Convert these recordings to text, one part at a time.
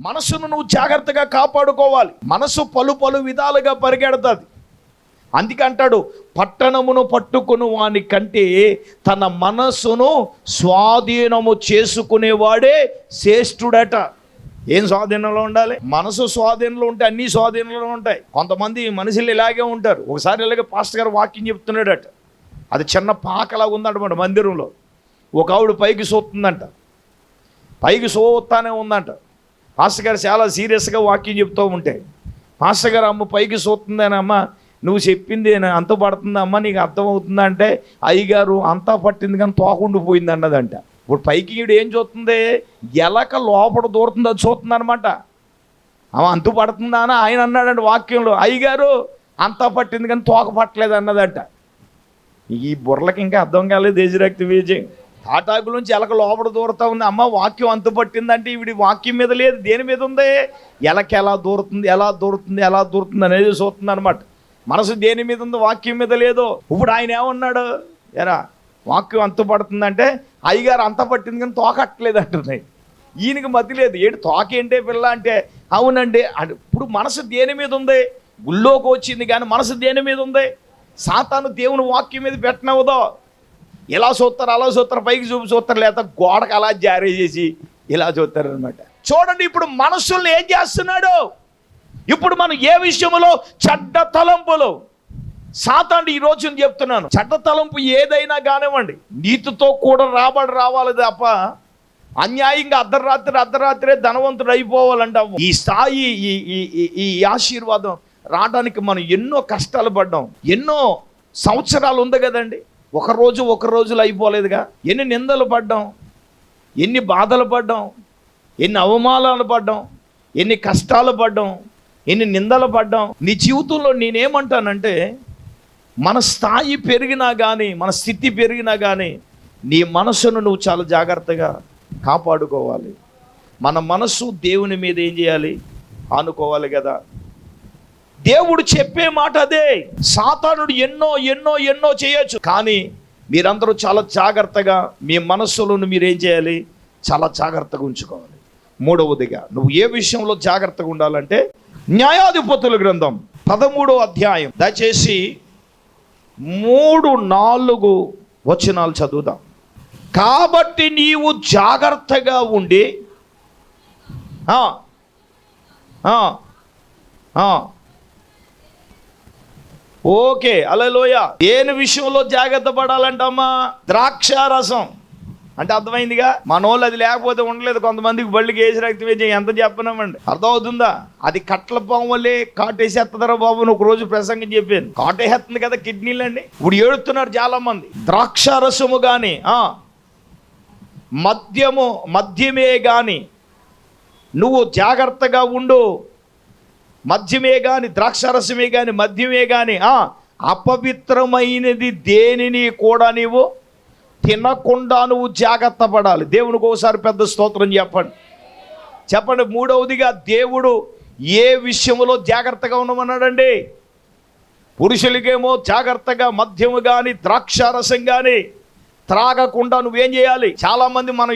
మనసును నువ్వు జాగ్రత్తగా కాపాడుకోవాలి. మనసు పలు పలు విధాలుగా పరిగెడతాది. అందుకే అంటాడు, పట్టణమును పట్టుకుని వాని కంటే తన మనస్సును స్వాధీనము చేసుకునేవాడే శ్రేష్ఠుడట. ఏం స్వాధీనంలో ఉండాలి? మనసు స్వాధీనంలో ఉంటే అన్ని స్వాధీనంలో ఉంటాయి. కొంతమంది మనుషులు ఇలాగే ఉంటారు. ఒకసారి ఇలాగే పాస్టర్ గారు వాక్యం చెప్తున్నాడట. అది చిన్న పాకలాగా ఉందన్నమాట మందిరంలో. ఒక ఆవిడ పైకి చూస్తుందంట, పైకి చూస్తానే ఉందంట. పాస్టర్ గారు చాలా సీరియస్గా వాక్యం చెప్తూ ఉంటే, పాస్టర్ గారు అమ్మ పైకి చూస్తుందేనమ్మా, నువ్వు చెప్పింది అంత పడుతుందమ్మా, నీకు అర్థమవుతుందా అంటే, అయ్యగారు అంతా పట్టింది కానీ తోకుండిపోయింది అన్నదంట. ఇప్పుడు పైకి ఈవిడ ఏం చూస్తుంది? ఎలక లోపల దూరుతుంది, అది చూస్తుంది అనమాట. అమ్మ అంతు పడుతుందా అని ఆయన అన్నాడంట వాక్యంలో. అయ్యగారు అంతా పట్టింది కానీ తోక పట్టలేదు అన్నదంట. ఈ బుర్రలకి ఇంకా అర్థం కాలేదు దేశరక్తి విజయం. తాటాకులోంచి ఎలక లోపల దూరుతూ ఉంది. అమ్మ వాక్యం అంతు పట్టిందంటే ఈవిడి వాక్యం మీద లేదు, దేని మీద ఉంది? ఎలక ఎలా దూరుతుంది, ఎలా దూరుతుంది, ఎలా దూరుతుంది అనేది చూస్తుంది అనమాట. మనసు దేని మీద ఉంది? వాక్యం మీద లేదు. ఇప్పుడు ఆయన ఏమన్నాడు? ఎరా వాక్యం అంతు పడుతుందంటే అయ్యగారు అంత పట్టింది కానీ తోకట్లేదు అంటున్నాయి. ఈయనకి మతి లేదు. ఏంటి తోకేంటే పిల్ల అంటే, అవునండి. ఇప్పుడు మనసు దేని మీద ఉంది? గుళ్ళోకి వచ్చింది కానీ మనసు దేని మీద ఉంది? సాతాను దేవుని వాక్యం మీద పెట్టనవదో. ఇలా చూస్తారు, అలా చూస్తారు, పైకి చూస్తారు, లేదా గోడకు అలా జారీ చేసి ఇలా చూస్తారు అనమాట. చూడండి ఇప్పుడు మనసుల్ని ఏం చేస్తున్నాడు? ఇప్పుడు మనం ఏ విషయంలో? చెడ్డ తలంపులు. సాతాను ఈ రోజు చెప్తున్నాను, చెడ్డ తలంపు ఏదైనా కానివ్వండి, నీతితో కూడా రాబడి రావాలి తప్ప అన్యాయంగా అర్ధరాత్రే ధనవంతుడు అయిపోవాలంట. ఈ స్థాయి ఈ ఆశీర్వాదం రావడానికి మనం ఎన్నో కష్టాలు పడ్డాం, ఎన్నో సంవత్సరాలు ఉంది కదండి. ఒక రోజులో అయిపోలేదుగా. ఎన్ని నిందలు పడ్డాం, ఎన్ని బాధలు పడ్డాం, ఎన్ని అవమానాలు పడ్డాం, ఎన్ని కష్టాలు పడ్డాం, ఎన్ని నిందలు పడ్డాం. నీ జీవితంలో నేనేమంటానంటే, మన స్థాయి పెరిగినా కానీ, మన స్థితి పెరిగినా కానీ, నీ మనసును నువ్వు చాలా జాగ్రత్తగా కాపాడుకోవాలి. మన మనసు దేవుని మీద ఏం చేయాలి? ఆనుకోవాలి కదా. దేవుడు చెప్పే మాట అదే. సాతానుడు ఎన్నో చేయొచ్చు, కానీ మీరందరూ చాలా జాగ్రత్తగా మీ మనస్సులను మీరేం చేయాలి? చాలా జాగ్రత్తగా ఉంచుకోవాలి. మూడవదిగా నువ్వు ఏ విషయంలో జాగ్రత్తగా ఉండాలంటే, న్యాయాధిపతుల గ్రంథం 13వ అధ్యాయం దయచేసి 3-4 వచనాలు చదువుదాం. కాబట్టి నీవు జాగ్రత్తగా ఉండి ఓకే హల్లెలూయ. దేని విషయంలో జాగ్రత్త పడాలంటమ్మా? ద్రాక్షారసం అంటే అర్థమైందిగా. మనోళ్ళు అది లేకపోతే ఉండలేదు. కొంతమందికి బళ్ళకి వేసి రక్తం వేసి ఎంత చెప్పినామండి, అర్థమవుతుందా? అది కట్ల పాము వల్లే కాటేసేస్తుందరా బాబు. ఒక రోజు ప్రసంగం చెప్పాను, కాటేసేస్తుంది కదా కిడ్నీలు అండి. ఇప్పుడు ఏడుతున్నారు చాలా మంది. ద్రాక్షారసము కానీ మద్యమే కానీ నువ్వు జాగ్రత్తగా ఉండు. మద్యమే కానీ, ద్రాక్షారసమే కానీ, మద్యమే కానీ అపవిత్రమైనది దేనిని కూడా నీవు తినకుండా నువ్వు జాగ్రత్త పడాలి. దేవునికి ఒకసారి పెద్ద స్తోత్రం చెప్పండి. మూడవదిగా దేవుడు ఏ విషయంలో జాగ్రత్తగా ఉండమన్నాడండి? పురుషులకేమో జాగ్రత్తగా మద్యము కానీ ద్రాక్షారసం కానీ త్రాగకుండా నువ్వేం చేయాలి? చాలా మంది మనం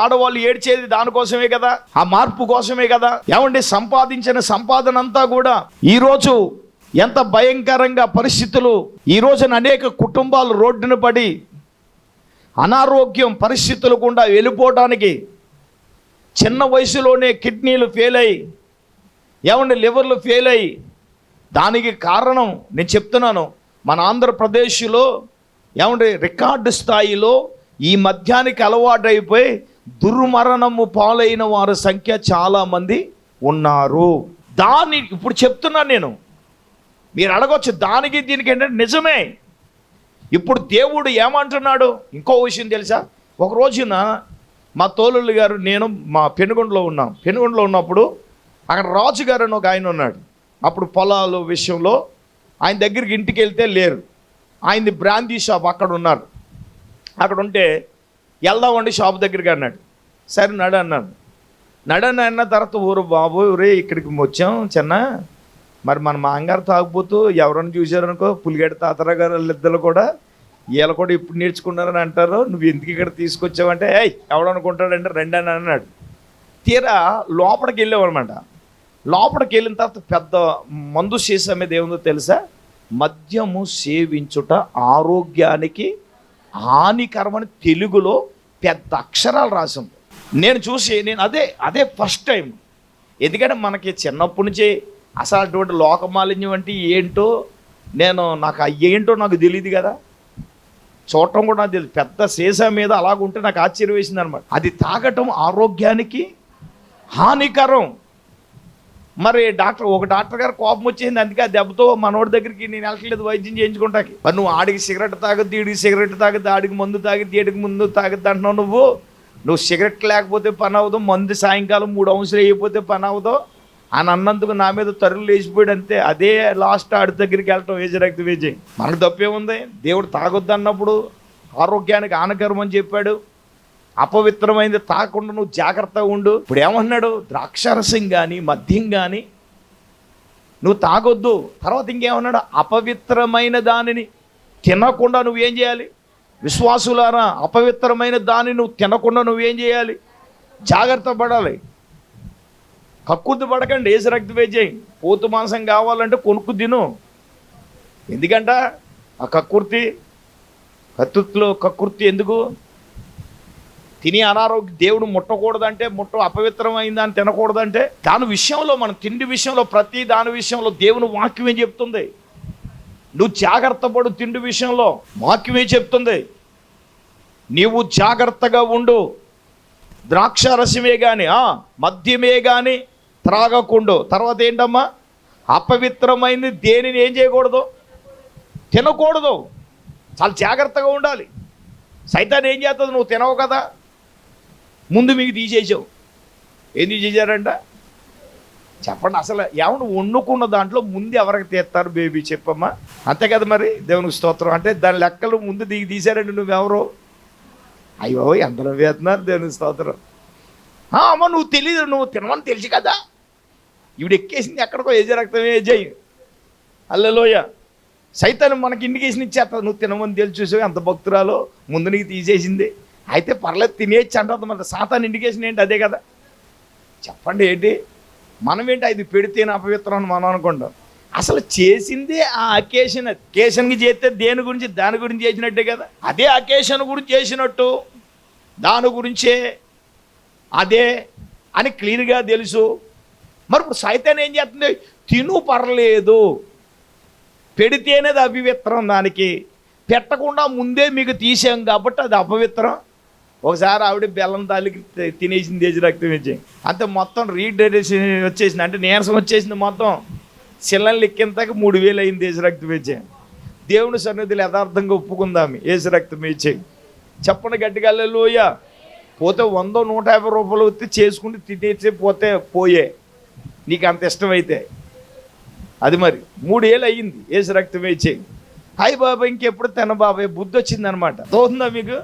ఆడవాళ్ళు ఏడ్చేది దానికోసమే కదా, ఆ మార్పు కోసమే కదా. ఏమండి, సంపాదించిన సంపాదన అంతా కూడా ఈరోజు ఎంత భయంకరంగా పరిస్థితులు. ఈ రోజున అనేక కుటుంబాలు రోడ్డున పడి అనారోగ్యం పరిస్థితులు గుండా వెళ్ళిపోవడానికి, చిన్న వయసులోనే కిడ్నీలు ఫెయిల్ అయ్యి, ఏమండి లివర్లు ఫెయిల్ అయ్యి, దానికి కారణం నేను చెప్తున్నాను, మన ఆంధ్రప్రదేశ్లో ఏమంటే రికార్డు స్థాయిలో ఈ మద్యానికి అలవాటైపోయి దుర్మరణము పాలైన వారి సంఖ్య చాలామంది ఉన్నారు. ఇప్పుడు చెప్తున్నాను నేను, మీరు అడగొచ్చు దానికి దీనికి ఏంటంటే నిజమే. ఇప్పుడు దేవుడు ఏమంటున్నాడు? ఇంకో విషయం తెలుసా? ఒక రోజున మా తోలుళ్ళు గారు నేను మా పెనుగొండలో ఉన్నప్పుడు అక్కడ రాజు గారు అని ఒక ఆయన ఉన్నాడు. అప్పుడు పొలాలు విషయంలో ఆయన దగ్గరికి ఇంటికి వెళ్తే లేరు. ఆయనది బ్రాందీ షాప్ అక్కడ ఉన్నారు. అక్కడ ఉంటే వెళ్దామండి షాప్ దగ్గరికి అన్నాడు. సరే నడని అన్న తర్వాత ఊరు బాబు ఊరే ఇక్కడికి వచ్చాం చిన్న, మరి మన మాంగారు తాగుపోతూ ఎవరైనా చూశారనుకో, పులిగడ్డ తాతరా గారు వాళ్ళిద్దరు కూడా వీళ్ళు కూడా ఇప్పుడు నేర్చుకున్నారని అంటారు. నువ్వు ఎందుకు ఇక్కడ తీసుకొచ్చావంటే ఎవడనుకుంటాడంటే రండి అని అన్నాడు. తీరా లోపలికి వెళ్ళామన్నమాట. లోపలికి వెళ్ళిన తర్వాత పెద్ద మందు సీసా మీద ఏముందో తెలుసా? మద్యము సేవించుట ఆరోగ్యానికి హానికరమని తెలుగులో పెద్ద అక్షరాలు రాసింది. నేను అదే ఫస్ట్ టైం. ఎందుకంటే మనకి చిన్నప్పటి నుంచి అసలు అటువంటి లోకమాలిన్యం అంటే ఏంటో నాకు తెలియదు కదా, చూడటం కూడా నాకు తెలియదు. పెద్ద సీసా మీద అలాగుంటే నాకు ఆశ్చర్యం వేసింది అనమాట. అది తాగటం ఆరోగ్యానికి హానికరం. మరి ఒక డాక్టర్ గారు కోపం వచ్చేసింది. అందుకే ఆ దెబ్బతో మనోడి దగ్గరికి నేను వెళ్ళట్లేదు వైద్యం చేయించుకుంటాకి. మరి నువ్వు ఆడికి సిగరెట్ తాగద్దు, ఈడికి సిగరెట్ తాగద్దు, ఆడికి మందు తాగద్దు, ఈడికి ముందు తాగద్దు అంటున్నావు. నువ్వు సిగరెట్ లేకపోతే పని అవ్వదు, మందు సాయంకాలం 3 ఔన్సులు అయిపోతే పని అవ్వదు అని అన్నందుకు నా మీద తరులు లేచిపోయాడు అంతే. అదే లాస్ట్ ఆడి దగ్గరికి వెళ్ళటం ఏజ్ రక్త వేజే. మనకు తప్పేముంది? దేవుడు తాగొద్దు అన్నప్పుడు ఆరోగ్యానికి హానికరం అని చెప్పాడు. అపవిత్రమైనది తాకుండా నువ్వు జాగ్రత్తగా ఉండు. ఇప్పుడు ఏమన్నాడు? ద్రాక్షారసం కానీ మద్యం కానీ నువ్వు తాగొద్దు. తర్వాత ఇంకేమన్నాడు? అపవిత్రమైన దానిని తినకుండా నువ్వేం చేయాలి? విశ్వాసులారా, అపవిత్రమైన దాన్ని నువ్వు తినకుండా నువ్వేం చేయాలి? జాగ్రత్త పడాలి. కక్కుర్తి పడకండి. ఏసు రక్త వేజేయి. పోతు మాంసం కావాలంటే కొనుక్కు తిను. ఎందుకంట ఆ కక్కుర్తి ఎందుకు? తిని అనారోగ్యం దేవుడు ముట్టకూడదంటే, అపవిత్రమైంది అని తినకూడదంటే, దాని విషయంలో మన తిండి విషయంలో ప్రతి దాని విషయంలో దేవుని వాక్యం ఏం చెప్తుంది? నువ్వు జాగ్రత్త పడు. తిండి విషయంలో వాక్యం ఏం చెప్తుంది? నీవు జాగ్రత్తగా ఉండు. ద్రాక్షారసమే కానీ మద్యమే కానీ త్రాగకుండు. తర్వాత ఏంటమ్మా? అపవిత్రమైంది దేనిని ఏం చేయకూడదు? తినకూడదు. చాలా జాగ్రత్తగా ఉండాలి. సైతాన్ ఏం చేస్తుంది? నువ్వు తినవు కదా, ముందు మీకు తీసేసావు. ఏం తీసేసారంట చెప్పండి. అసలు ఏమన్నా వండుకున్న దాంట్లో ముందు ఎవరికి తీస్తారు బేబీ చెప్పమ్మా? అంతే కదా మరి. దేవునికి స్తోత్రం. అంటే దాని లెక్కలు ముందు తీసారండి. నువ్వెవరో? అయ్యో ఎంతలో వేస్తున్నారు. దేవునికి స్తోత్రం. అమ్మ నువ్వు తెలీదు, నువ్వు తినమని తెలిసి కదా. ఇవిడు ఎక్కేసింది ఎక్కడికో ఏజే రక్తమే ఏజేయి. హల్లెలూయా. సైతాన్ మనకి ఇండికేషన్ ఇచ్చేస్తా. నువ్వు తినమని తెలిసి చూసావు ఎంత భక్తురాలో, ముందు నీకు తీసేసింది. అయితే పర్లేదు తినేయచ్చు అంటుంది. మరి సాతాన్ ఇండికేషన్ ఏంటి? అదే కదా. చెప్పండి ఏంటి? మనం ఏంటి అది పెడితేనే అపవిత్రం అని మనం అనుకుంటాం. అసలు చేసిందే ఆ అకేషన్కి చేస్తే దాని గురించి చేసినట్టే కదా. అదే అకేషన్ గురించి చేసినట్టు దాని గురించే అదే అని క్లియర్గా తెలుసు. మరి ఇప్పుడు సైతాన్ ఏం చేస్తుంది? తిను పర్లేదు, పెడితేనే అది అపవిత్రం. దానికి పెట్టకుండా ముందే మీకు తీసాం కాబట్టి అది అపవిత్రం. ఒకసారి ఆవిడ బెల్లం తాలికి తినేసింది ఏజ్ రక్తం ఇచ్చి. అంతే మొత్తం రీడైజెషన్ వచ్చేసింది. అంటే నీరసం వచ్చేసింది. మొత్తం చిల్లలు ఎక్కింతకి 3000 అయింది ఏజ్ రక్తం ఇచ్చే. దేవుని సన్నిధిలో యథార్థంగా ఒప్పుకుందాము. ఏజ్ రక్తం ఇచ్చే. చెప్పండి గట్టిగా హల్లెలూయా. పోతే 100 150 రూపాయలు వచ్చి చేసుకుంటే తినేసి పోయే నీకు అంత ఇష్టమైతే. అది మరి 3000 అయ్యింది ఏసు రక్తమే ఇచ్చేయి. హాయ్ బాబాయ్ ఇంకెప్పుడు తిన బాబాయ్ బుద్ధి వచ్చిందనమాట. తోతుందా మీకు?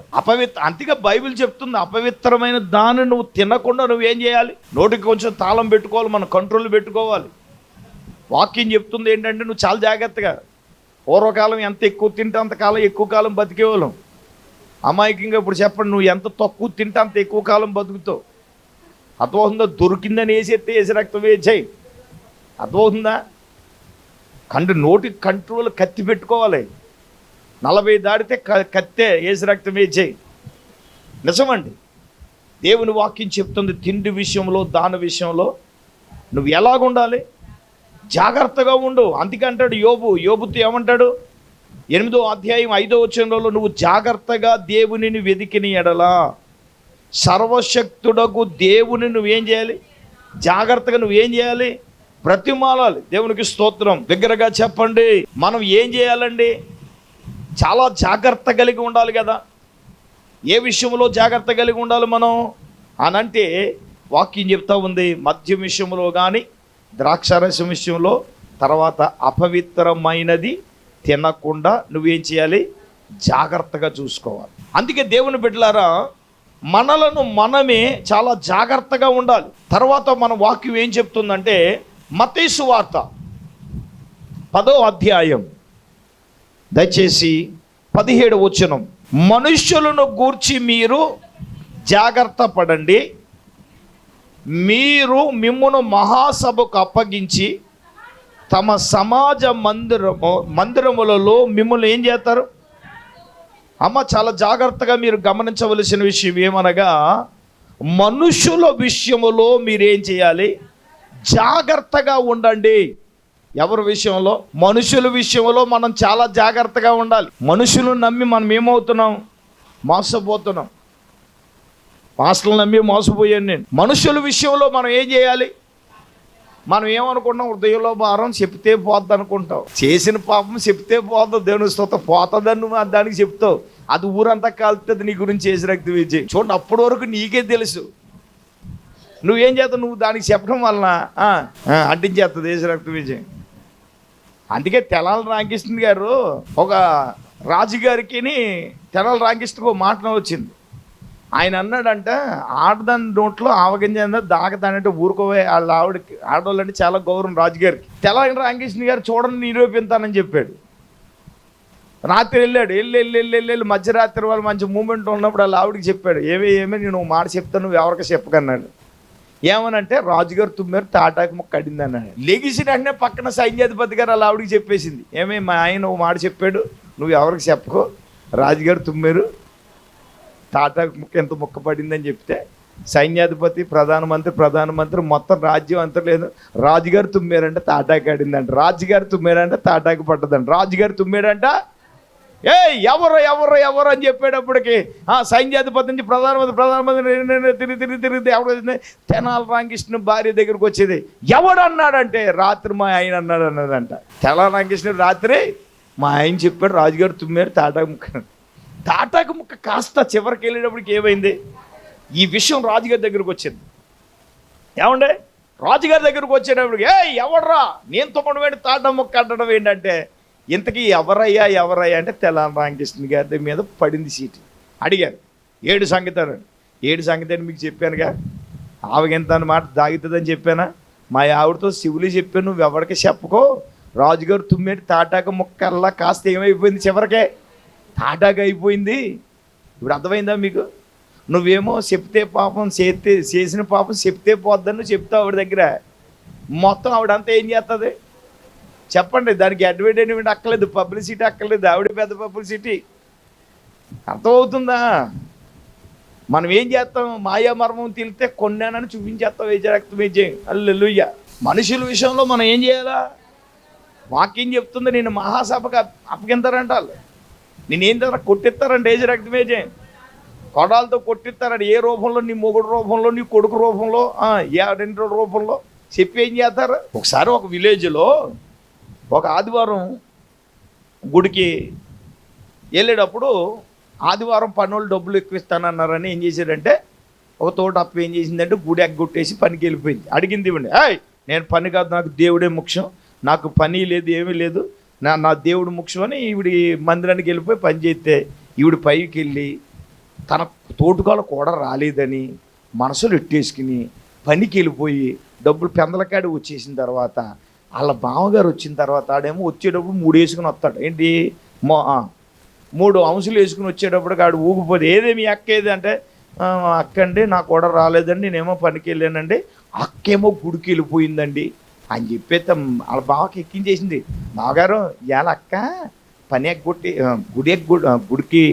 అంతగా బైబిల్ చెప్తుంది అపవిత్రమైన దాన్ని నువ్వు తినకుండా నువ్వేం చేయాలి? నోటికి కొంచెం తాళం పెట్టుకోవాలి, మనం కంట్రోల్ పెట్టుకోవాలి. వాక్యం చెప్తుంది ఏంటంటే నువ్వు చాలా జాగ్రత్తగా. పూర్వకాలం ఎంత ఎక్కువ తింటే అంతకాలం ఎక్కువ కాలం బతికేవాళ్ళం. అమాయకంగా ఇప్పుడు చెప్పండి, నువ్వు ఎంత తక్కువ తింటే అంత ఎక్కువ కాలం బతుకుతావు. అర్థమవుతుందా? దొరికిందని వేసేస్తే ఏసు రక్తం వేసేయి. అర్థమవుతుందా? నోటికి కంట్రోల్ కత్తి పెట్టుకోవాలి. 40 దాడితే కత్తే ఏసు రక్తం వేసేయి. నిజమండి. దేవుని వాక్యం చెప్తుంది తిండి విషయంలో దాని విషయంలో నువ్వు ఎలాగుండాలి? జాగ్రత్తగా ఉండు. అందుకంటాడు యోబుతో ఏమంటాడు? 8వ అధ్యాయం 5వ వచనంలో నువ్వు జాగ్రత్తగా దేవునిని వెదికిన ఎడలా సర్వశక్తుడకు దేవుని నువ్వేం చేయాలి? జాగ్రత్తగా నువ్వేం చేయాలి? బ్రతిమాలాలి. దేవునికి స్తోత్రం. దగ్గరగా చెప్పండి. మనం ఏం చేయాలండి? చాలా జాగ్రత్త కలిగి ఉండాలి కదా. ఏ విషయంలో జాగ్రత్త కలిగి ఉండాలి మనం అనంటే వాక్యం చెప్తా ఉంది. మద్యం విషయంలో కానీ ద్రాక్షారసం విషయంలో, తర్వాత అపవిత్రమైనది తినకుండా నువ్వేం చేయాలి? జాగ్రత్తగా చూసుకోవాలి. అందుకే దేవుని బిడ్డలారా మనలను మనమే చాలా జాగ్రత్తగా ఉండాలి. తర్వాత మన వాక్యం ఏం చెప్తుందంటే మత్తయి సువార్త 10వ అధ్యాయం దయచేసి 17వ వచనం. మనుష్యులను గూర్చి మీరు జాగ్రత్త పడండి, మీరు మిమ్మును మహాసభకు అప్పగించి తమ సమాజ మందిరములలో మిమ్మల్ని ఏం చేస్తారు? అమ్మ, చాలా జాగ్రత్తగా మీరు గమనించవలసిన విషయం ఏమనగా, మనుషుల విషయములో మీరేం చేయాలి? జాగ్రత్తగా ఉండండి. ఎవరి విషయంలో? మనుషుల విషయంలో మనం చాలా జాగ్రత్తగా ఉండాలి. మనుషులను నమ్మి మనం ఏమవుతున్నాం? మోసపోతున్నాం. పాస్టర్లు నమ్మి మోసపోయాను నేను. మనుషుల విషయంలో మనం ఏం చేయాలి? మనం ఏమనుకుంటాం? హృదయంలో భారం చెప్తే పోద్ది అనుకుంటాం. చేసిన పాపం చెప్తే పోద్దు, దేవుని స్తోత్రం, పోతుందని నువ్వు దానికి చెప్తావు. అది ఊరంతా కాలుతుంది నీ గురించి చేసి రక్త విజయ్. చూడండి, అప్పటి వరకు నీకే తెలుసు. నువ్వేం చేస్తావు? నువ్వు దానికి చెప్పడం వలన అంటించేస్తుంది దేశ రక్త విజయ్. అందుకే తెనాల రామకృష్ణ గారు ఒక రాజుగారికి తెనాల రామకృష్ణకు ఒక మాట వచ్చింది. ఆయన అన్నాడంట, ఆడదాని నోట్లో ఆవగింజ దాగదానంటే ఊరుకోవే, వాళ్ళ ఆడవాళ్ళంటే చాలా గౌరవం రాజుగారికి. తెలంగాణ రామకృష్ణ గారు చూడండి నిరూపిస్తానని చెప్పాడు. రాత్రి వెళ్ళాడు, వెళ్ళి మధ్యరాత్రి వాళ్ళు మంచి మూమెంట్ ఉన్నప్పుడు వాళ్ళ ఆవిడకి చెప్పాడు, ఏమే నేను మాట చెప్తాను, నువ్వు ఎవరికి చెప్పకన్నాడు. ఏమనంటే, రాజుగారు తుమ్మారు, తాటాకు ముక్క కడింది అన్నాడు. లెగిసిన వెంటనే పక్కన సైన్యాధిపతి గారు వాళ్ళ ఆవిడికి చెప్పేసింది, ఏమే మా ఆయన ఓ మాట చెప్పాడు, నువ్వు ఎవరికి చెప్పకో, రాజుగారు తుమ్మారు, తాటాకు ముక్క ఎంత ముక్క పడిందని చెప్తే సైన్యాధిపతి, ప్రధానమంత్రి మొత్తం రాజ్యం అంతా లేదు, రాజుగారు తుమ్మారంటే తాటాకు ఆడిందంట, రాజుగారు తుమ్మారంటే తాటాకు పట్టదంట, రాజుగారు తుమ్మారంట ఎవరు అని చెప్పేటప్పటికి సైన్యాధిపతి నుంచి ప్రధానమంత్రి తిరిగి ఎవరు తెనాల రామకృష్ణ భార్య దగ్గరికి వచ్చేది. ఎవడన్నాడంటే, రాత్రి మా ఆయన అన్నాడు అన్నదంట. తెనాల రామకృష్ణ రాత్రి మా ఆయన చెప్పాడు, రాజుగారు తుమ్మారు, తాటాకు ముక్క కాస్త చివరికి వెళ్ళేటప్పటికి ఏమైంది? ఈ విషయం రాజుగారి దగ్గరకు వచ్చింది. ఏమండే, రాజుగారి దగ్గరకు వచ్చేటప్పటికి ఎవడ్రా నేను తుమ్మడం ఏంటి, తాటా ముక్క అంటడం ఏంటంటే, ఇంతకీ ఎవరయ్యా అంటే తెనాల రామకృష్ణ గారి మీద పడింది సీటు. అడిగారు, 7 సంగీతాలు 7 సంగీతాన్ని మీకు చెప్పానుగా, ఆవగింత అన్నమాట దాగుతుందని చెప్పానా, మా ఆవిడతో శివులు చెప్పాను, నువ్వు ఎవరికి చెప్పకో, రాజుగారు తుమ్మేటి తాటాక ముక్కల్లా కాస్త ఏమైపోయింది, చివరికే తాటాక అయిపోయింది. ఇప్పుడు అర్థమైందా మీకు? నువ్వేమో చెప్తే పాపం చేసిన పాపం చెప్తే పోద్దని నువ్వు చెప్తావు ఆవిడ దగ్గర, మొత్తం ఆవిడంతా ఏం చేస్తుంది చెప్పండి? దానికి అడ్వర్టైజ్మెంట్ అక్కర్లేదు, పబ్లిసిటీ అక్కర్లేదు, ఆవిడ పెద్ద పబ్లిసిటీ. అర్థమవుతుందా? మనం ఏం చేస్తాం? మాయా మర్మం తెలితే కొన్నానని చూపించేస్తాం, రక్తం వేజేయం. హల్లెలూయా. మనుషుల విషయంలో మనం ఏం చేయాలా? వాక్యం చెప్తుంది, నేను మహాసభకు అప్పగింతారంట, నేనేం దగ్గర కొట్టిస్తారంట, రక్తం వేజేయం, కొడాలతో కొట్టిస్తారంట. ఏ రూపంలో? నీ మొగుడు రూపంలో, నీ కొడుకు రూపంలో, రెండు రూపంలో చెప్పి ఏం చేస్తారు? ఒకసారి ఒక విలేజ్లో ఒక ఆదివారం గుడికి వెళ్ళేటప్పుడు ఆదివారం పనులు డబ్బులు ఎక్కువ ఇస్తానన్నారని ఏం చేశాడంటే, ఒక తోట అప్పు ఏం చేసిందంటే గుడి ఎగ్గొట్టేసి పనికి వెళ్ళిపోయింది. అడిగింది ఇవ్వండి, నేను పని కాదు, నాకు దేవుడే ముఖ్యం, నాకు పని లేదు ఏమీ లేదు, నా దేవుడు ముఖ్యం అని ఈవిడి మందిరానికి వెళ్ళిపోయి పని చేస్తే, ఈవిడ పైకి వెళ్ళి తన తోటుకాల కూడా రాలేదని మనసులు ఎట్టేసుకుని పనికి వెళ్ళిపోయి డబ్బులు పెందలకాడి వచ్చేసిన తర్వాత, వాళ్ళ బావగారు వచ్చిన తర్వాత ఆడేమో వచ్చేటప్పుడు 3 వేసుకుని వస్తాడు. ఏంటి 3 అంశాలు వేసుకుని వచ్చేటప్పుడు ఆడు ఊగిపోతే, ఏదేమి అక్క ఏది అంటే, అక్క అండి నా కూడా రాలేదండి, నేనేమో పనికి వెళ్ళానండి, అక్కేమో గుడికి వెళ్ళిపోయిందండి అని చెప్పేస్తే వాళ్ళ బావకి ఎక్కించేసింది. బావగారు ఇవాళ అక్క పని ఎగ్గొట్టి గుడికి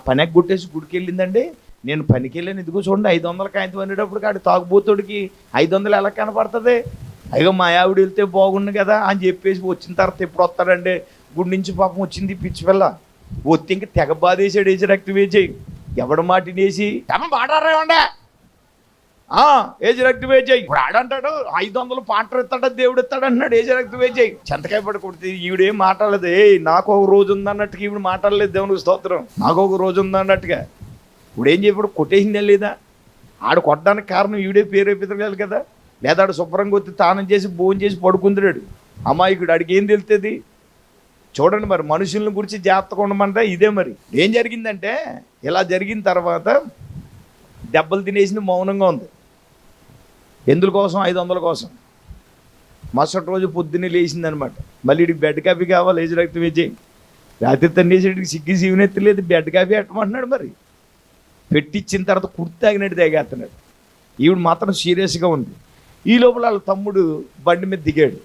పని ఎగ్గొట్టేసి గుడికి వెళ్ళిందండి, నేను పనికి వెళ్ళాను, ఇదిగో చూడండి 500 కాయంతం అనేటప్పుడు ఆడు తాగుబోతుడికి 500 ఎలా కనపడుతుంది, అయ్యో మా ఆవిడ వెళ్తే బాగుండు కదా అని చెప్పేసి వచ్చిన తర్వాత ఎప్పుడు వస్తాడండి, గుడి నుంచి పాపం వచ్చింది పిచ్చి పిల్ల, వచ్చి ఇంక తెగ బాధేసాడు రక్త వేజేయి. ఎవడు మాటినేసి మాట్లాడరేమండే రక్త వేజేయి. ఇప్పుడు ఆడంటాడు 500 పాటలు ఇస్తాడు, దేవుడు ఇస్తాడు అన్నాడు, రక్త వేజేయి. చెంతకాయ పడుకుంటే ఈవిడేం మాట్లాడలేదు, నాకు ఒక రోజు ఉందన్నట్టుగా ఈవిడ మాట్లాడలేదు, దేవునికి స్తోత్రం, నాకు ఒక రోజు ఉందన్నట్టుగా. ఇప్పుడు ఏం చెప్పాడు, కొట్టేసిందే లేదా? ఆడు కొట్టడానికి కారణం ఈవిడే పేరేపితగలదు కదా, లేదా ఆడు శుభ్రంగా వచ్చి తానం చేసి భోజనం చేసి పడుకుంటున్నాడు అమాయకుడు, ఆడికి ఏం తెలుస్తుంది? చూడండి, మరి మనుషులను గురించి జాగ్రత్తగా ఉండమంటే ఇదే. మరి ఏం జరిగిందంటే, ఇలా జరిగిన తర్వాత దెబ్బలు తినేసింది, మౌనంగా ఉంది. ఎందుల కోసం? 500 కోసం. మరుసటి రోజు పొద్దున్నే లేచిందనమాట, మళ్ళీ ఇడికి బెడ్ కాఫీ కావాలి, రక్తం వేజేయి. రాత్రి తన్నేసేటికి సిగ్గి సీవనెత్తలేదు, బెడ్ కాఫీ పెట్టమంటున్నాడు. మరి పెట్టించిన తర్వాత కుర్తాగినట్టు తెగేస్తున్నాడు. ఈవిడ మాత్రం సీరియస్గా ఉంది. ఈ లోపల వాళ్ళ తమ్ముడు బండి మీద దిగాడు.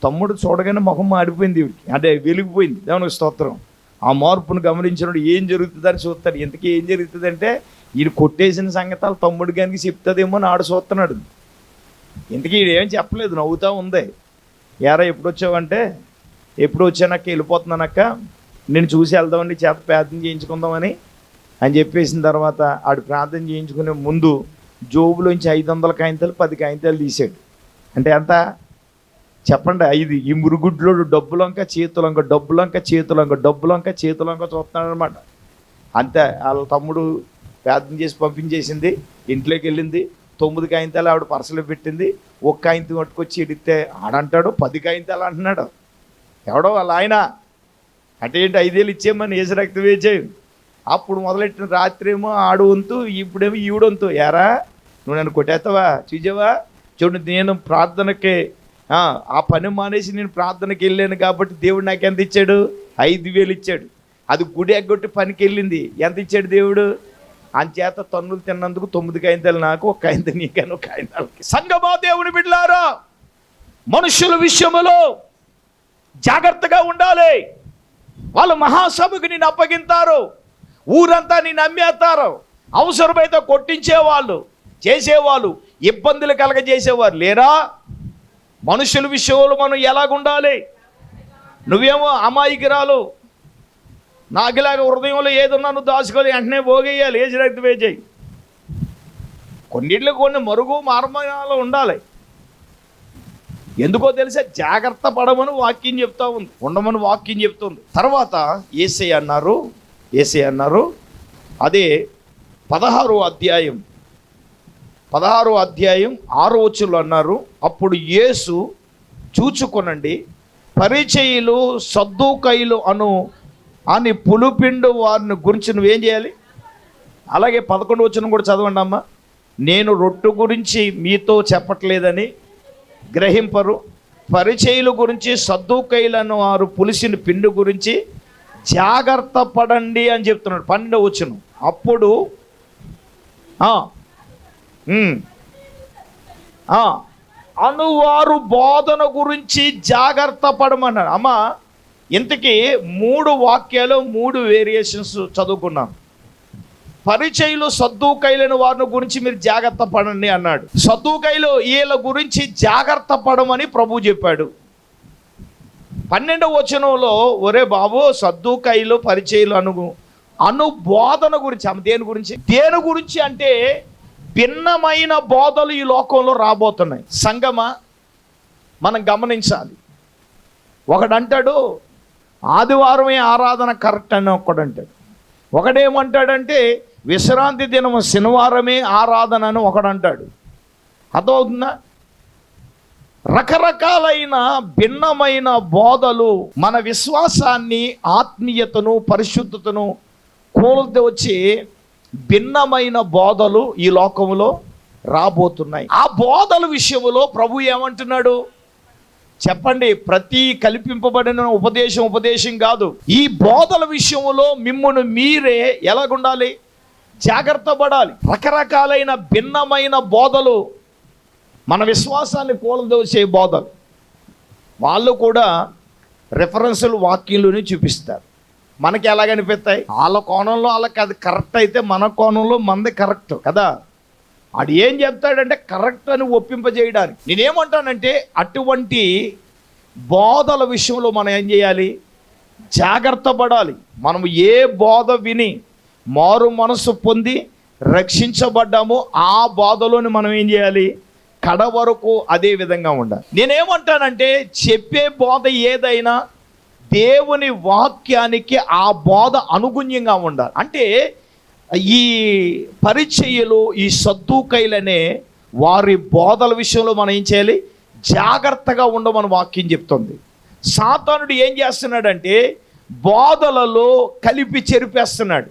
తమ్ముడు చూడగానే ముఖం మాడిపోయింది ఈవిడికి, అంటే వెలిగిపోయింది. దేవునికి స్తోత్రం. ఆ మార్పును గమనించినప్పుడు ఏం జరుగుతుందని చూస్తాడు. ఇంతకీ ఏం జరుగుతుందంటే ఈయన కొట్టేసిన సంగతాలు తమ్ముడు గారికి చెప్తుందేమో అని ఆడు చూస్తున్నాడు. ఇంతకీ ఈడేం చెప్పలేదు, నవ్వుతూ ఉంది. యారా ఎప్పుడు వచ్చావంటే, ఎప్పుడు వచ్చానక్క, వెళ్ళిపోతున్నానక్క, నేను చూసి వెళ్దామని చేత ప్రార్థన చేయించుకుందామని అని చెప్పేసిన తర్వాత ఆడు ప్రార్థన చేయించుకునే ముందు జోబులోంచి 500 కాగితాలు 10 కాగితాలు తీసాడు. అంటే ఎంత చెప్పండి? 5. ఈ మురుగుడ్లో డబ్బులంక చేతులంక, డబ్బులంక చేతులంక, డబ్బులంక చేతులంక చూస్తున్నాడు అనమాట. అంతే. వాళ్ళ తమ్ముడు ప్రార్థన చేసి పంపించేసింది, ఇంట్లోకి వెళ్ళింది. 9 కాగితాలు ఆవిడ పర్సలో పెట్టింది. 1 కాగితం పట్టుకొచ్చి ఎడితే ఆడంటాడు 10 కాగితాలు అంటున్నాడు. ఎవడో వాళ్ళ ఆయన అంటే ఏంటి, 5,000 ఇచ్చేయమని ఏసు రక్తం వేచేయి. అప్పుడు మొదలెట్టిన రాత్రి ఏమో ఆడు వంతు, ఇప్పుడేమో ఈవిడొంతు. యారా నువ్వు నన్ను కొట్టేస్తావా, చూసావా, చూడు నేను ప్రార్థనకి ఆ పని మానేసి నేను ప్రార్థనకి వెళ్ళాను కాబట్టి దేవుడు నాకు ఎంత ఇచ్చాడు? 5,000 ఇచ్చాడు. అది గుడి ఎగ్గొట్టి పనికి వెళ్ళింది, ఎంత ఇచ్చాడు దేవుడు? అంచేత తన్నులు తిన్నందుకు 9 కాగితాలు నాకు, 1 కాగితం నీకని, 1 కాగితాలకి. సంగమా దేవుని బిడ్డలారా, మనుషుల విషయంలో జాగ్రత్తగా ఉండాలి. వాళ్ళు మహాసభకు నిన్ను అప్పగింతారు, ఊరంతా నిన్ను అమ్మేస్తారు, అవసరమైతే కొట్టించేవాళ్ళు, చేసేవాళ్ళు, ఇబ్బందులు కలగజేసేవారు లేరా? మనుషుల విషయంలో మనం ఎలాగుండాలి? నువ్వేమో అమాయకురాలు, నాకులాగా హృదయంలో ఏదున్నా నువ్వు దాచుకొని వెంటనే పోగేయాలి, ఏజ్ రక్తం వేచేయి. కొన్నిట్లో కొన్ని మరుగు మార్మాలు ఉండాలి. ఎందుకో తెలిసే, జాగ్రత్త పడమని వాక్యం చెప్తా ఉంది, ఉండమని వాక్యం చెప్తుంది. తర్వాత యేసయ్య అన్నారు అదే 16వ అధ్యాయం 6వ వచనంలో అన్నారు, అప్పుడు యేసు చూచుకొనండి, పరిచయులు సద్దూకయ్యులు అని పులుపిండు వారిని గురించి నువ్వేం చేయాలి? అలాగే 11వ వచనం కూడా చదవండి అమ్మా. నేను రొట్టె గురించి మీతో చెప్పట్లేదని గ్రహింపరు, పరిచయుల గురించి సద్దూకయ్యులను వారు పులిసిన పిండి గురించి జాగ్రత్త పడండి అని చెప్తున్నాడు. 12వ వచనం. అప్పుడు అనువారు బోధన గురించి జాగ్రత్త పడమన్నాడు. అమ్మ, ఇంతకీ 3 వాక్యాలు 3 వేరియేషన్స్ చదువుకున్నాం. పరిచయులు సద్దూకయ్యులైన వారిని గురించి మీరు జాగ్రత్త పడండి అన్నాడు. సద్దూకయ్యులు వీళ్ళ గురించి జాగ్రత్త పడమని ప్రభు చెప్పాడు. 12వ వచనంలో ఒరే బాబు, సద్దూకయ్యులు పరిచయులు అను బోధన గురించి. దేని గురించి అంటే భిన్నమైన బోధలు ఈ లోకంలో రాబోతున్నాయి. సంగమా, మనం గమనించాలి. ఒకడంటాడు ఆదివారమే ఆరాధన కరెక్ట్ అని ఒకడంటాడు. ఒకడేమంటాడంటే విశ్రాంతి దినము శనివారమే ఆరాధన అని ఒకడంటాడు. అర్థమవుతుందా? రకరకాలైన భిన్నమైన బోధలు మన విశ్వాసాన్ని, ఆత్మీయతను, పరిశుద్ధతను కోల్తే వచ్చి భిన్నమైన బోధలు ఈ లోకంలో రాబోతున్నాయి. ఆ బోధల విషయంలో ప్రభు ఏమంటున్నాడు చెప్పండి? ప్రతి కల్పింపబడిన ఉపదేశం కాదు. ఈ బోధల విషయంలో మిమ్మును మీరే ఎలాగుండాలి? జాగ్రత్త పడాలి. రకరకాలైన భిన్నమైన బోధలు, మన విశ్వాసాన్ని కూలదోసే బోధలు, వాళ్ళు కూడా రెఫరెన్సులు వాక్యంలోనే చూపిస్తారు. మనకి ఎలాగనిపిస్తాయి? వాళ్ళ కోణంలో వాళ్ళకి అది కరెక్ట్ అయితే మన కోణంలో మనది కరెక్ట్ కదా. అది ఏం చెప్తాడంటే కరెక్ట్ అని ఒప్పింపజేయడానికి. నేనేమంటానంటే అటువంటి బోధల విషయంలో మనం ఏం చేయాలి? జాగ్రత్త పడాలి. మనం ఏ బోధ విని మారు మనసు పొంది రక్షించబడ్డామో ఆ బోధలోని మనం ఏం చేయాలి? కడ వరకు అదే విధంగా ఉండాలి. నేనేమంటానంటే చెప్పే బోధ ఏదైనా దేవుని వాక్యానికి ఆ బోధ అనుగుణ్యంగా ఉండాలి. అంటే ఈ పరిచయులు, ఈ సద్దూకయ్యులనే వారి బోధల విషయంలో మనం ఏం చేయాలి? జాగ్రత్తగా ఉండమని వాక్యం చెప్తుంది. సాతానుడు ఏం చేస్తున్నాడంటే బోధలలో కలిపి చెరిపేస్తున్నాడు.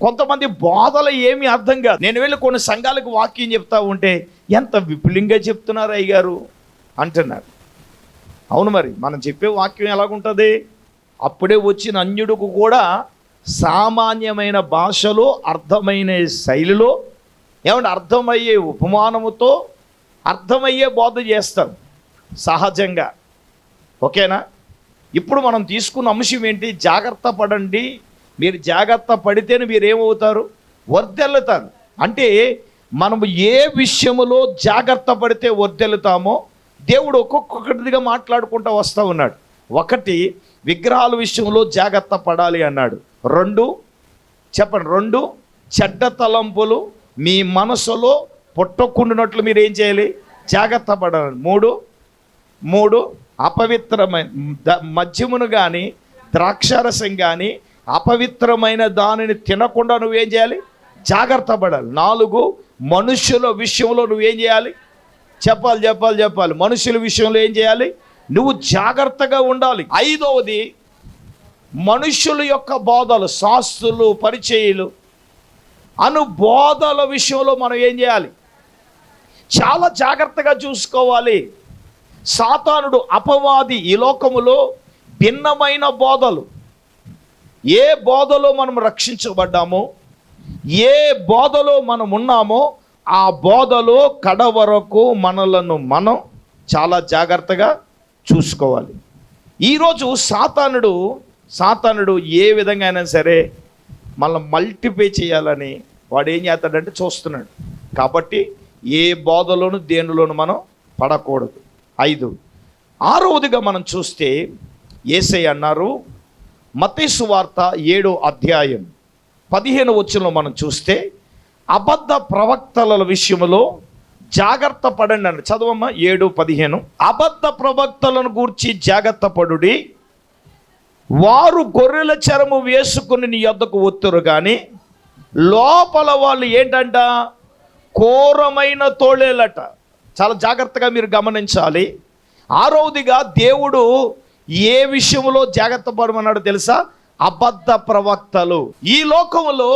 కొంతమంది బోధలు ఏమీ అర్థం కాదు. నేను వెళ్ళి కొన్ని సంఘాలకు వాక్యం చెప్తా ఉంటే ఎంత విపులంగా చెప్తున్నారు అయ్యగారు అంటున్నారు. అవును, మరి మనం చెప్పే వాక్యం ఎలాగుంటుంది? అప్పుడే వచ్చిన అన్యుడికి కూడా సామాన్యమైన భాషలో, అర్థమైన శైలిలో ఏమంటే అర్థమయ్యే ఉపమానముతో అర్థమయ్యే బోధ చేస్తాం సహజంగా. ఓకేనా? ఇప్పుడు మనం తీసుకున్న అంశం ఏంటి? జాగ్రత్త పడండి. మీరు జాగ్రత్త పడితేనే మీరు ఏమవుతారు? వర్ధిల్లుతారు. అంటే మనము ఏ విషయములో జాగ్రత్త పడితే వర్ధిల్లుతామో దేవుడు ఒక్కొక్కటిగా మాట్లాడుకుంటూ వస్తూ ఉన్నాడు. ఒకటి, విగ్రహాల విషయంలో జాగ్రత్త పడాలి అన్నాడు. రెండు, చెప్పండి, రెండు, చెడ్డ తలంపులు మీ మనసులో పుట్టకుండానట్లు మీరు ఏం చేయాలి? జాగ్రత్త పడాలి. మూడు, అపవిత్రమైన మద్యమును కానీ ద్రాక్షారసం కానీ అపవిత్రమైన దానిని తినకుండా నువ్వేం చేయాలి? జాగ్రత్త పడాలి. 4, మనుషుల విషయంలో నువ్వేం చేయాలి? చెప్పాలి. మనుషుల విషయంలో ఏం చేయాలి? నువ్వు జాగ్రత్తగా ఉండాలి. 5వది, మనుషుల యొక్క బోధలు, శాస్త్రులు, పరిచయులు అను బోధల విషయంలో మనం ఏం చేయాలి? చాలా జాగ్రత్తగా చూసుకోవాలి. సాతానుడు, అపవాది ఈ లోకములో భిన్నమైన బోధలు, ఏ బోధలో మనం రక్షించబడ్డామో, ఏ బోధలో మనం ఉన్నామో ఆ బోధలో కడ వరకు మనలను మనం చాలా జాగ్రత్తగా చూసుకోవాలి. ఈరోజు సాతానుడు ఏ విధంగా అయినా సరే మళ్ళీ మల్టిప్లై చేయాలని వాడు ఏం చేస్తాడంటే చూస్తున్నాడు. కాబట్టి ఏ బోధలోను దేనిలోను మనం పడకూడదు. 5, 6వదిగా మనం చూస్తే యేసయ్య అన్నారు, మత్తయి సువార్త 7వ అధ్యాయం 15వ వచనంలో మనం చూస్తే, అబద్ధ ప్రవక్తల విషయంలో జాగ్రత్త పడండి అని. చదవమ్మా 7:15. అబద్ధ ప్రవక్తలను గూర్చి జాగ్రత్త పడుడి, వారు గొర్రెల చరము వేసుకుని నీ యొద్దకు వత్తురు కానీ లోపల వాళ్ళు ఏంటంట? ఘోరమైన తోళేలట. చాలా జాగ్రత్తగా మీరు గమనించాలి. 6వదిగా దేవుడు ఏ విషయంలో జాగ్రత్త పడమన్నాడు తెలుసా? అబద్ధ ప్రవక్తలు. ఈ లోకంలో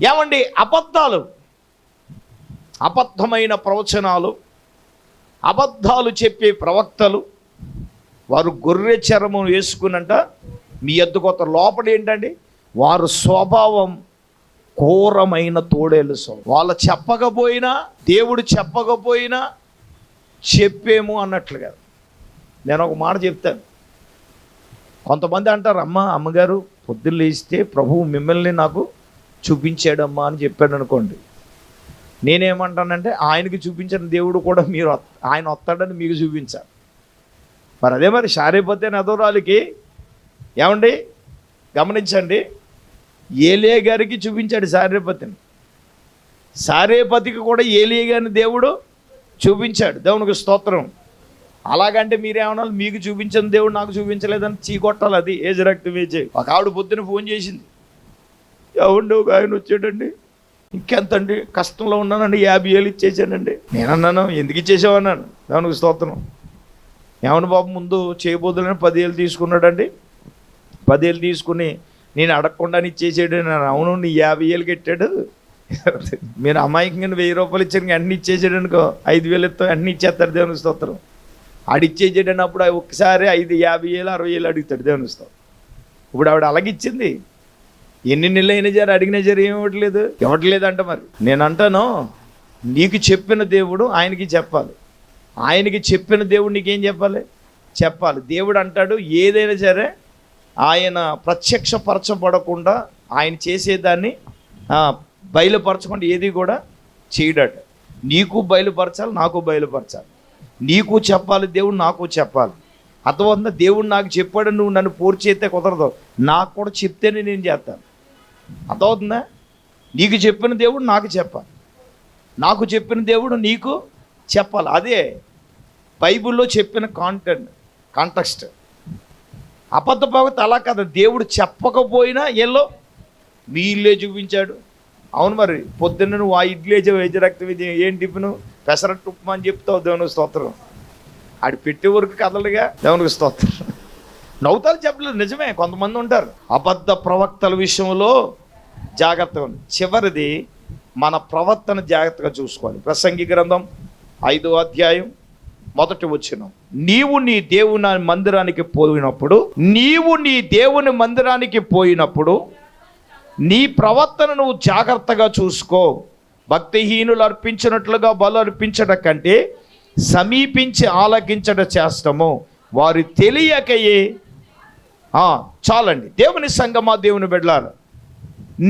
ఏమండి, అబద్ధమైన ప్రవచనాలు, అబద్ధాలు చెప్పే ప్రవక్తలు, వారు గొర్రె చర్మం వేసుకునంట మీ ఎద్దుకొత్త. లోపల ఏంటండి? వారు స్వభావం ఘోరమైన తోడేలు. వాళ్ళు చెప్పకపోయినా, దేవుడు చెప్పకపోయినా చెప్పేము అన్నట్లుగా. నేను ఒక మాట చెప్తాను. కొంతమంది అంటారు, అమ్మగారు పొద్దున్న లేస్తే ప్రభువు మిమ్మల్ని నాకు చూపించాడమ్మా అని చెప్పాడు అనుకోండి. నేనేమంటానంటే, ఆయనకి చూపించిన దేవుడు కూడా ఆయన వస్తాడని మీకు చూపించాలి. మరి అదే మరి శారీపతి నదోరాలకి ఏమండి గమనించండి, ఏలియా గారికి చూపించాడు శారీపతిని. శారీపతికి కూడా ఏలియా గారిని దేవుడు చూపించాడు. దేవునికి స్తోత్రం. అలాగంటే మీరేమన్నా మీకు చూపించిన దేవుడు నాకు చూపించలేదని చీకొట్టాలి. అది ఏజ్ రక్తమేజే. ఒక ఆవిడ పొద్దున ఫోన్ చేసింది, ఏమండి ఒక ఆయన వచ్చాడండి, ఇంకెంతండి కష్టంలో ఉన్నానండి, 50,000 ఇచ్చేసానండి. నేనన్నాను, ఎందుకు ఇచ్చేసావు అన్నాను. దేవునికి స్తోత్రం. ఏమన్నా బాబు, ముందు చేయబోదులని 10,000 తీసుకున్నాడండి. 10,000 తీసుకుని నేను అడగకుండానే ఇచ్చేసాడు. నేను అవును, నీ 50,000 కట్టాడు. మీరు అమాయకంగా 1,000 రూపాయలు ఇచ్చారు, అన్ని ఇచ్చేసాడు అనుకో, 5,000 ఇస్తాం, అన్ని ఇచ్చేస్తాడు. దేవునికి స్తోత్రం. ఆడిచ్చేసాడని అప్పుడు ఒక్కసారి 50,000 60,000 అడుగుతాడు. దేవునికి స్తోత్రం. ఇప్పుడు ఆవిడ అలాగిచ్చింది. ఎన్ని నెలలు అయినా సరే అడిగినా సరే ఏమి ఇవ్వట్లేదు అంట. మరి నేను అంటాను, నీకు చెప్పిన దేవుడు ఆయనకి చెప్పాలి, ఆయనకి చెప్పిన దేవుడు నీకేం చెప్పాలి. దేవుడు అంటాడు, ఏదైనా సరే ఆయన ప్రత్యక్షపరచబడకుండా, ఆయన చేసేదాన్ని బయలుపరచకుండా ఏది కూడా చేయడట. నీకు బయలుపరచాలి, నాకు బయలుపరచాలి. నీకు చెప్పాలి దేవుడు, నాకు చెప్పాలి. అర్థమవుతుందా? దేవుడు నాకు చెప్పాడు, నువ్వు నన్ను పూర్తి చేస్తే కుదరదు. నాకు కూడా చెప్తేనే నేను చేస్తాను. అర్థమవుతుందా? నీకు చెప్పిన దేవుడు నాకు చెప్పాలి, నాకు చెప్పిన దేవుడు నీకు చెప్పాలి. అదే బైబిల్లో చెప్పిన కాంటెక్స్ట్. అబద్ధ ప్రవక్త అలా కాదు, దేవుడు చెప్పకపోయినా ఎల్లో మీ ఇల్లే చూపించాడు. అవును, మరి పొద్దున్న నువ్వు ఆ ఇడ్లీ వెజ్ రక్తం ఏం టిఫిను పెసరట్టు ఉప్మా అని చెప్తావు. దేవునికి స్తోత్రం. ఆడి పెట్టే వరకు కదలగా. దేవునికి స్తోత్రం. నవ్వుతారు, చెప్పలేదు, నిజమే. కొంతమంది ఉంటారు అబద్ధ ప్రవక్తల విషయంలో జాగ్రత్తగా ఉంది. చివరిది, మన ప్రవర్తన జాగ్రత్తగా చూసుకోవాలి. ప్రసంగి గ్రంథం 5వ అధ్యాయం 1వ వచనం. నీవు నీ దేవుని మందిరానికి పోయినప్పుడు నీ ప్రవర్తన నువ్వు జాగ్రత్తగా చూసుకో. భక్తిహీనులు అర్పించినట్లుగా బలు అర్పించడం కంటే సమీపించి ఆలకించట చేస్తాము. వారు తెలియకయే చాలండి. దేవుని సంగమా, దేవుని బిడ్డలారా,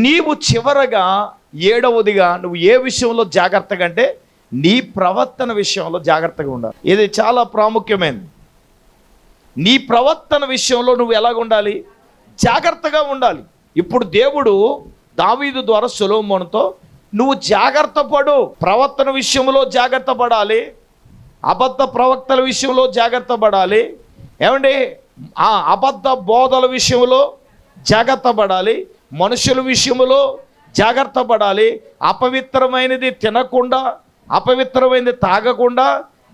నీవు చివరగా 7వదిగా నువ్వు ఏ విషయంలో జాగ్రత్తగా అంటే నీ ప్రవర్తన విషయంలో జాగ్రత్తగా ఉండాలి. ఇది చాలా ప్రాముఖ్యమైనది. నీ ప్రవర్తన విషయంలో నువ్వు ఎలాగ ఉండాలి? జాగ్రత్తగా ఉండాలి. ఇప్పుడు దేవుడు దావీదు ద్వారా సొలొమోనుతో నువ్వు జాగ్రత్త పడు, ప్రవర్తన విషయంలో జాగ్రత్త పడాలి, అబద్ధ ప్రవక్తల విషయంలో జాగ్రత్త పడాలి, ఏమండి అబద్ధ బోధల విషయంలో జాగ్రత్త పడాలి, మనుషుల విషయంలో జాగ్రత్త పడాలి, అపవిత్రమైనది తినకుండా అపవిత్రమైనది తాగకుండా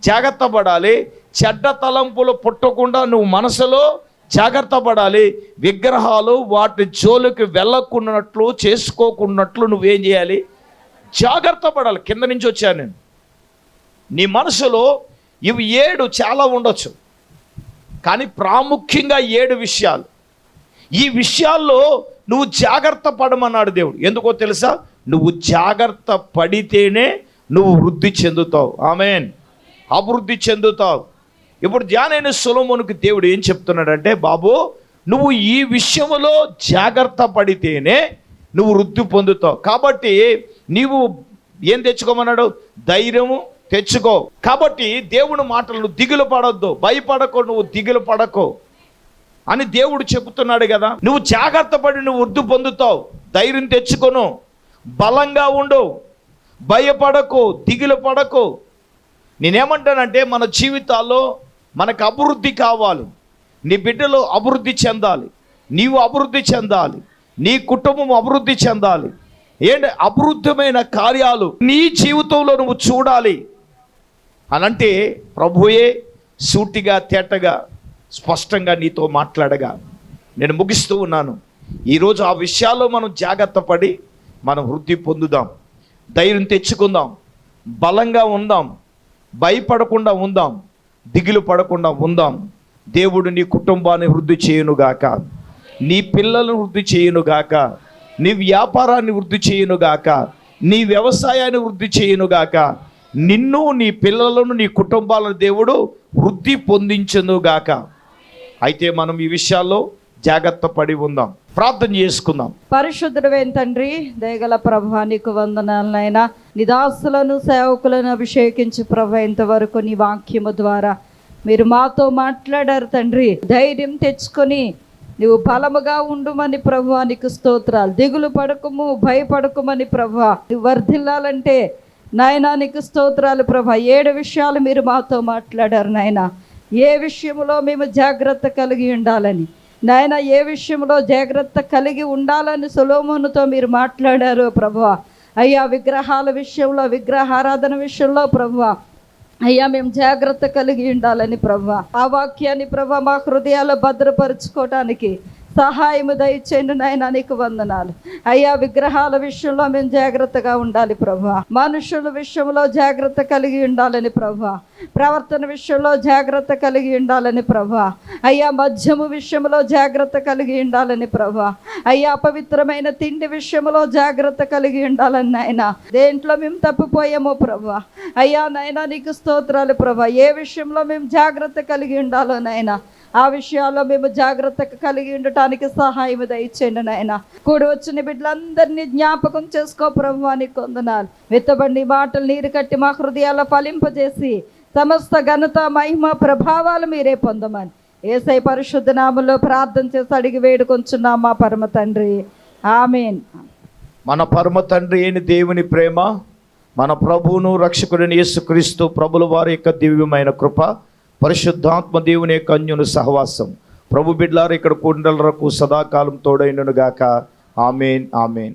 జాగ్రత్త పడాలి, చెడ్డ తలంపులు పుట్టకుండా నువ్వు మనసులో జాగ్రత్త పడాలి, విగ్రహాలు వాటి జోలికి వెళ్ళకున్నట్లు చేసుకోకున్నట్లు నువ్వేం చేయాలి? జాగ్రత్త పడాలి. కింద నుంచి వచ్చాను నేను. నీ మనసులో ఇవి 7 చాలా ఉండొచ్చు, కానీ ప్రాముఖ్యంగా 7 విషయాలు. ఈ విషయాల్లో నువ్వు జాగ్రత్త పడమన్నాడు దేవుడు. ఎందుకో తెలుసా? నువ్వు జాగ్రత్త పడితేనే నువ్వు వృద్ధి చెందుతావు. ఆమేన్. అభివృద్ధి చెందుతావు. ఇప్పుడు ధ్యానైన సొలొమోనుకు దేవుడు ఏం చెప్తున్నాడంటే, బాబు నువ్వు ఈ విషయంలో జాగ్రత్త పడితేనే నువ్వు వృద్ధి పొందుతావు. కాబట్టి నీవు ఏం తెచ్చుకోమన్నాడు? ధైర్యము తెచ్చుకో. కాబట్టి దేవుని మాటలు నువ్వు దిగులు పడొద్దు, భయపడకో, నువ్వు దిగులు పడకో అని దేవుడు చెబుతున్నాడు కదా. నువ్వు జాగ్రత్త పడి నువ్వు వృద్ధి పొందుతావు. ధైర్యం తెచ్చుకొను, బలంగా ఉండు, భయపడకు, దిగులు పడకు. నేనేమంటానంటే మన జీవితాల్లో మనకు అభివృద్ధి కావాలి. నీ బిడ్డలు అభివృద్ధి చెందాలి, నీవు అభివృద్ధి చెందాలి, నీ కుటుంబం అభివృద్ధి చెందాలి. ఏంటి అభివృద్ధమైన కార్యాలు నీ జీవితంలో నువ్వు చూడాలి అనంటే ప్రభువే సూటిగా తేటగా స్పష్టంగా నీతో మాట్లాడగా నేను ముగిస్తూ ఉన్నాను. ఈరోజు ఆ విషయాల్లో మనం జాగ్రత్త పడి మనం వృద్ధి పొందుదాం, ధైర్యం తెచ్చుకుందాం, బలంగా ఉందాం, భయపడకుండా ఉందాం, దిగులు పడకుండా ఉందాం. దేవుడు నీ కుటుంబాన్ని వృద్ధి చేయునుగాక, నీ పిల్లలను వృద్ధి చేయునుగాక, నీ వ్యాపారాన్ని వృద్ధి చేయునుగాక, నీ వ్యవసాయాన్ని వృద్ధి చేయునుగాక, నిన్ను నీ పిల్లలను నీ కుటుంబాలను దేవుడు వృద్ధి పొందించునుగాక. అయితే మనం ఈ విషయాల్లో జాగ్రత్త పడి ఉందాం. ప్రార్థన చేసుకుందాం. పరిశుద్ధుడైన తండ్రి, దయగల ప్రభువా, నీకు వందనాలనైనా. నీ దాసులను సేవకులను అభిషేకించి ప్రభువా, ఇంతవరకు నీ వాక్యము ద్వారా మీరు మాతో మాట్లాడారు తండ్రి. ధైర్యం తెచ్చుకొని నువ్వు బలముగా ఉండుమని ప్రభువా నీకు స్తోత్రాలు. దిగులు పడకము, భయపడకమని ప్రభువా నువ్వు వర్ధిల్లాలంటే నాయనా నీకు స్తోత్రాలు ప్రభువా. 7 విషయాలు మీరు మాతో మాట్లాడారు నాయనా. ఏ విషయంలో మేము జాగ్రత్త కలిగి ఉండాలని నాయన, ఏ విషయంలో జాగ్రత్త కలిగి ఉండాలని సొలొమోనుతో మీరు మాట్లాడారు ప్రభువా. అయ్యా విగ్రహాల విషయంలో, విగ్రహారాధన విషయంలో ప్రభువా అయ్యా మేము జాగ్రత్త కలిగి ఉండాలని ప్రభువా, ఆ వాక్యాన్ని ప్రభువా మా హృదయాల్లో భద్రపరుచుకోవటానికి సహాయము దయచేయండి నాయనా. నీకు వందనాలు అయ్యా. విగ్రహాల విషయంలో మేము జాగ్రత్తగా ఉండాలి ప్రభువా, మనుషుల విషయంలో జాగ్రత్త కలిగి ఉండాలని ప్రభువా, ప్రవర్తన విషయంలో జాగ్రత్త కలిగి ఉండాలని ప్రభువా అయ్యా, మద్యము విషయంలో జాగ్రత్త కలిగి ఉండాలని ప్రభువా అయ్యా, అపవిత్రమైన తిండి విషయంలో జాగ్రత్త కలిగి ఉండాలని నాయనా. దేంట్లో మేము తప్పిపోయామో ప్రభువా అయ్యా నాయనా నీకు స్తోత్రాలు ప్రభువా. ఏ విషయంలో మేము జాగ్రత్త కలిగి ఉండాలో నాయనా, ఆ విషయాల్లో మేము జాగ్రత్త కలిగి ఉండటానికి సహాయం దయచేయండి నాయన. కూడి వచ్చిన బిడ్డలందరినీ జ్ఞాపకం చేసుకో ప్రభువా నీకు వందనాలు. విత్తబడి మాటలు నీరు కట్టి మా హృదయాల్లో ఫలింపజేసి సమస్త ఘనత, మహిమ, ప్రభావాలు మీరే పొందమని యేసయ్య పరిశుద్ధ నామములో ప్రార్థన చేసి అడిగి వేడుకొంచున్నాం మా పరమ తండ్రి. ఆమేన్. మన పరమ తండ్రి అయిన దేవుని ప్రేమ, మన ప్రభువును రక్షకుడిని యేసుక్రీస్తు ప్రభుల వారి యొక్క దివ్యమైన కృప, పరిశుద్ధాత్మ దేవుని యొక్క అన్యోన్య సహవాసం ప్రభు బిడ్డలారా ఇక్కడ కూడినలకు సదాకాలం తోడైనను గాక. ఆమేన్, ఆమేన్.